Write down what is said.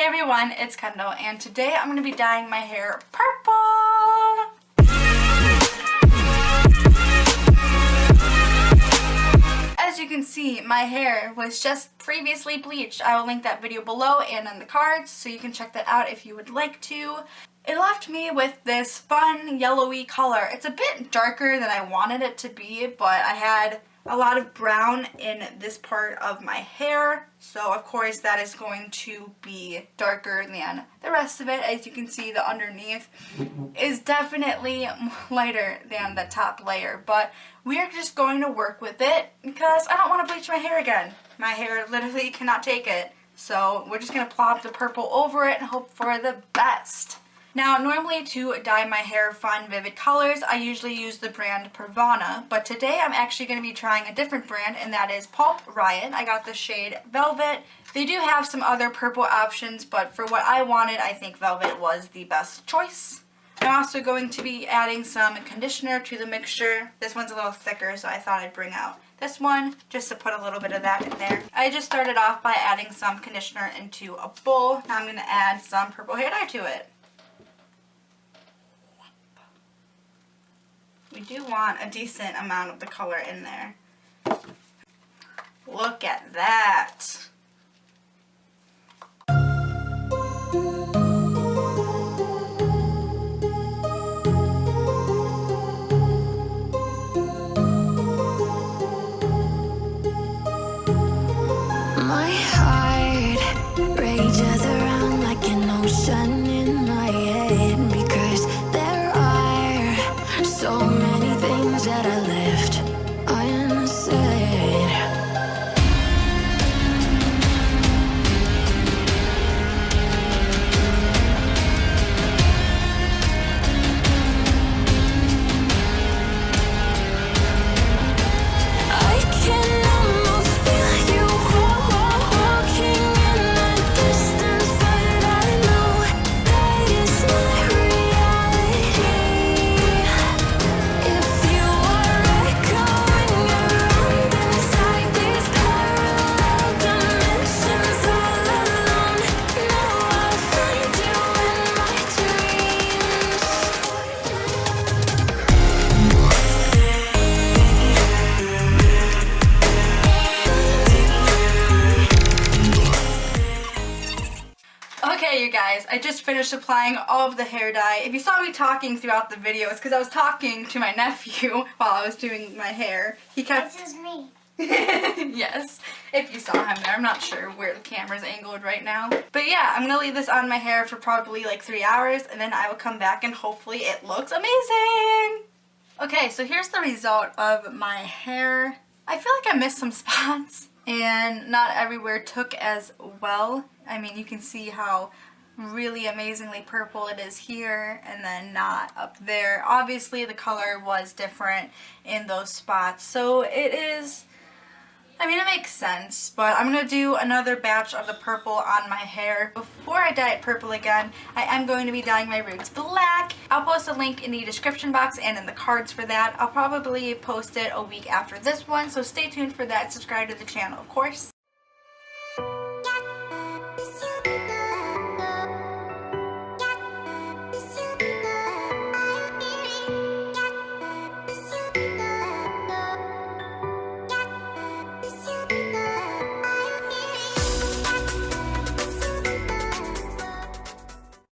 everyone, it's Kendall, and today I'm going to be dyeing my hair purple! As you can see, my hair was just previously bleached. I will link that video below and in the cards, so you can check that out if you would like to. It left me with this fun yellowy color. It's a bit darker than I wanted it to be, but I had a lot of brown in this part of my hair, so of course that is going to be darker than the rest of it. As you can see, the underneath is definitely lighter than the top layer, but we are just going to work with it because I don't want to bleach my hair again. My hair literally cannot take it, so we're just going to plop the purple over it and hope for the best. Now, normally to dye my hair fun, vivid colors, I usually use the brand Pravana, but today I'm actually going to be trying a different brand, and that is Pulp Riot. I got the shade Velvet. They do have some other purple options, but for what I wanted, I think Velvet was the best choice. I'm also going to be adding some conditioner to the mixture. This one's a little thicker, so I thought I'd bring out this one just to put a little bit of that in there. I just started off by adding some conditioner into a bowl. Now I'm going to add some purple hair dye to it. We do want a decent amount of the color in there. Look at that. My heart rages around like an ocean in my head because there are so many things that I left unsaid. I can almost feel you walking in the distance, but I know that it's not reality. If you are echoing around inside these parallel dimensions all alone, know I'll find you in my dreams. Okay, you guys, I just finished applying all of the hair dye. If you saw me talking throughout the video, it's because I was talking to my nephew while I was doing my hair. He kept... This is me. Yes, if you saw him there. I'm not sure where the camera's angled right now. But yeah, I'm going to leave this on my hair for probably like 3 hours, and then I will come back and hopefully it looks amazing! Okay, so here's the result of my hair. I feel like I missed some spots, and not everywhere took as well. I mean, you can see how really amazingly purple it is here and then not up there. Obviously, the color was different in those spots, so it is... I mean, it makes sense, but I'm going to do another batch of the purple on my hair. Before I dye it purple again, I am going to be dyeing my roots black. I'll post a link in the description box and in the cards for that. I'll probably post it a week after this one, so stay tuned for that. Subscribe to the channel, of course.